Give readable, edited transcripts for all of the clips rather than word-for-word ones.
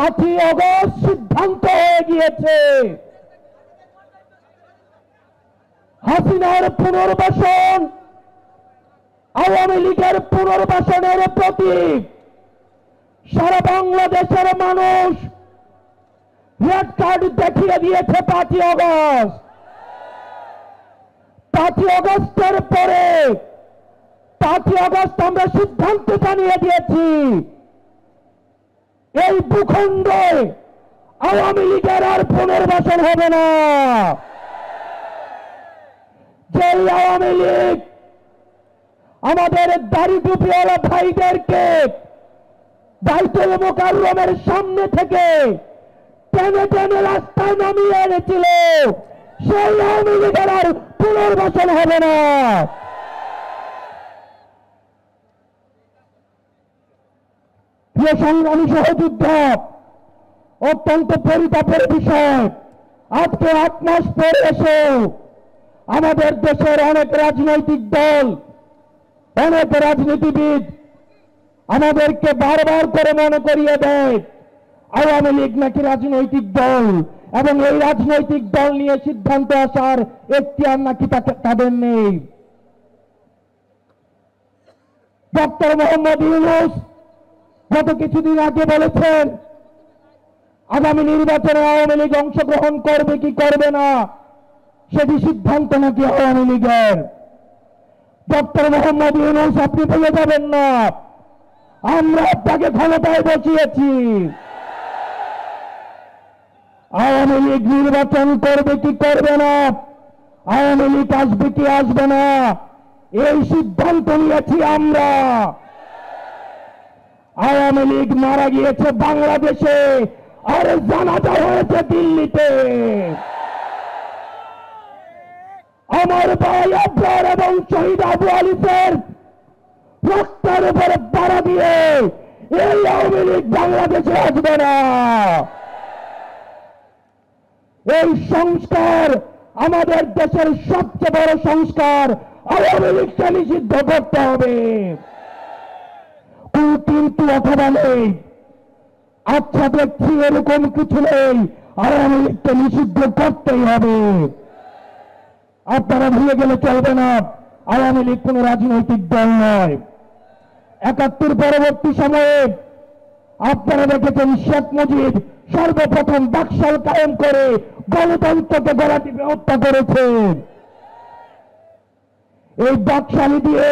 5ই August সিদ্ধান্ত হয়ে গিয়েছে হাসিনার পুনর্বাসন আওয়ামী লীগের পুনর্বাসনের প্রতীক। সারা বাংলাদেশের মানুষ রেড কার্ড দেখিয়ে দিয়েছে 5ই আগস্ট। 5ই আগস্টের পরে 5ই আগস্ট আমরা সিদ্ধান্ত জানিয়ে দিয়েছি এই ভূখণ্ডে আওয়ামী লীগের আর পুনর্বাসন হবে না। যে আওয়ামী লীগ আমাদের দাড়ি টুপিওয়ালা ভাইদেরকে বাইতুল মুকাররমের সামনে থেকে টেনে টেনে রাস্তায় নামিয়ে এনেছিল, সেই আওয়ামী লীগের আর পুনর্বাসন হবে না। প্রিয় সংগ্রামী সহযোদ্ধা, অত্যন্ত পরিতাপের বিষয়, আজকে 8 মাস পরে এসে আমাদের দেশের অনেক রাজনৈতিক দল, অনেক রাজনীতিবিদ আমাদেরকে বারবার করে মনে করিয়ে দেয় আওয়ামী লীগ নাকি রাজনৈতিক দল, এবং এই রাজনৈতিক দল নিয়ে সিদ্ধান্ত আসার এখতিয়ার নাকি তাদের নেই। ডক্টর মোহাম্মদ ইউনূস গত কিছুদিন আগে বলেছেন আগামী নির্বাচনে আওয়ামী লীগ অংশগ্রহণ করবে কি করবে না সেটি সিদ্ধান্ত নাকি আওয়ামী লীগের। ডক্টর মোহাম্মদ ইউনূস, আপনি বলে যাবেন না, আমরা আপনাকে ক্ষমতায় বসিয়েছি। আওয়ামী লীগ নির্বাচন করবে কি করবে না, আওয়ামী লীগ আসবে কি আসবে না, এই সিদ্ধান্ত নিয়েছি আমরা। আওয়ামী লীগ মারা গিয়েছে বাংলাদেশে, আর জানাজা হয়েছে দিল্লিতে। আমার ভাই আবরার এবং শহীদ আবু আলিফের রক্তের উপরে পাড়া দিয়ে এই আওয়ামী লীগ বাংলাদেশে আসবে না। এই সংস্কার আমাদের দেশের সবচেয়ে বড় সংস্কার, আওয়ামী লীগকে নিষিদ্ধ করতে হবে। কোন কিন্তু অথবা নেই, আচ্ছা দেখছি এরকম কিছু নেই, আওয়ামী লীগকে নিষিদ্ধ করতেই হবে। আপনারা ভুলে গেলে চলবে না, আওয়ামী লীগ কোন রাজনৈতিক দল নয়। 71 পরবর্তী সময়ে আপনারা দেখেছেন শেখ মুজিব সর্বপ্রথম বাকশাল কায়েম করে গণতন্ত্রকে গলা টিপে হত্যা করেছেন। এই বাকশালী দিয়ে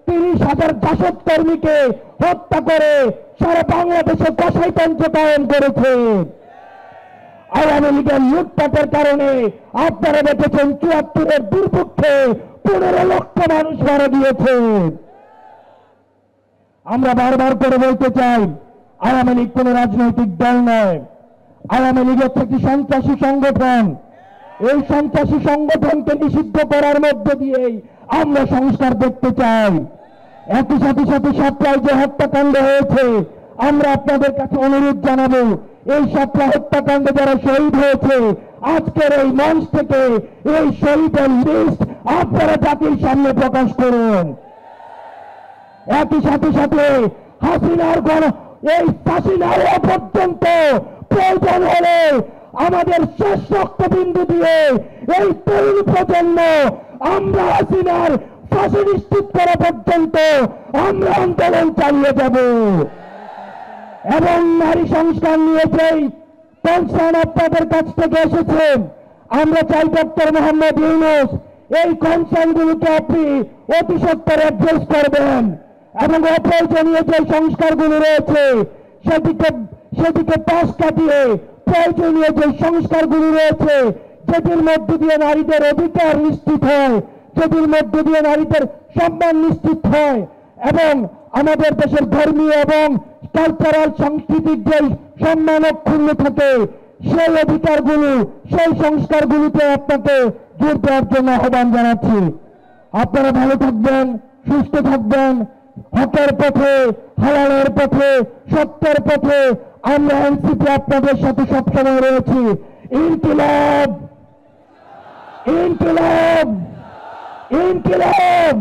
30,000 জাসদ কর্মীকে হত্যা করে সারা বাংলাদেশে কসাইতন্ত্র কায়েম করেছেন। আওয়ামী লীগের লুটপাটের কারণে আপনারা দেখেছেন 74-এর দুর্ভিক্ষে 15 লক্ষ মানুষ মারা গিয়েছে। আমরা বারবার করে বলতে চাই আওয়ামী লীগ কোন রাজনৈতিক দল নয়, আওয়ামী লীগ হচ্ছে একটি সন্ত্রাসী সংগঠন। এই সন্ত্রাসী সংগঠনকে নিষিদ্ধ করার মধ্য দিয়েই আমরা সংস্কার দেখতে চাই। একই সাথে সাথে সাপ্লাই যে হত্যাকাণ্ড হয়েছে, আমরা আপনাদের কাছে অনুরোধ জানাবো এই সাপ্লাই হত্যাকাণ্ডে যারা শহীদ হয়েছে আজকের এই মঞ্চ থেকে এই শহীদের লিস্ট আপনারা জাতির সামনে প্রকাশ করুন। একই সাথে সাথে হাসিনার এই ফাঁসি না হওয়া পর্যন্ত প্রয়োজন হলে আমাদের শেষ রক্তবিন্দু দিয়ে এই তরুণ প্রজন্ম আমরা হাসিনার ফাঁসি নিশ্চিত করা পর্যন্ত আমরা আন্দোলন চালিয়ে যাব। এবং নারী সংস্কার নিয়ে যেই কনসার্ন আপনাদের কাছ থেকে এসেছে, আমরা চাই ডক্টর মোহাম্মদ ইউনূস এই কনসার্নগুলোকে আপনি অতি সত্বর অ্যাড্রেস করবেন এবং অপ্রয়োজনীয় যে সংস্কারগুলো রয়েছে সেদিকে পাশ কাটিয়ে প্রয়োজনীয় যে সংস্কারগুলো রয়েছে যেটির মধ্য দিয়ে নারীদের অধিকার নিশ্চিত হয়, যেটির মধ্য দিয়ে নারীদের সম্মান নিশ্চিত হয় এবং আমাদের দেশের ধর্মীয় এবং কালচারাল সাংস্কৃতিক যে সম্মান অক্ষুণ্ণ থাকে, সেই অধিকারগুলো সেই সংস্কারগুলিতে আপনাকে জোর দেওয়ার জন্য আহ্বান জানাচ্ছি। আপনারা ভালো থাকবেন, সুস্থ থাকবেন, হকের পথে, হালালের পথে, সত্যের পথে আমরা এনসিপি আপনাদের সাথে সবসময় রয়েছি। ইনকিলাব, ইনকিলাব, ইনকিলাব।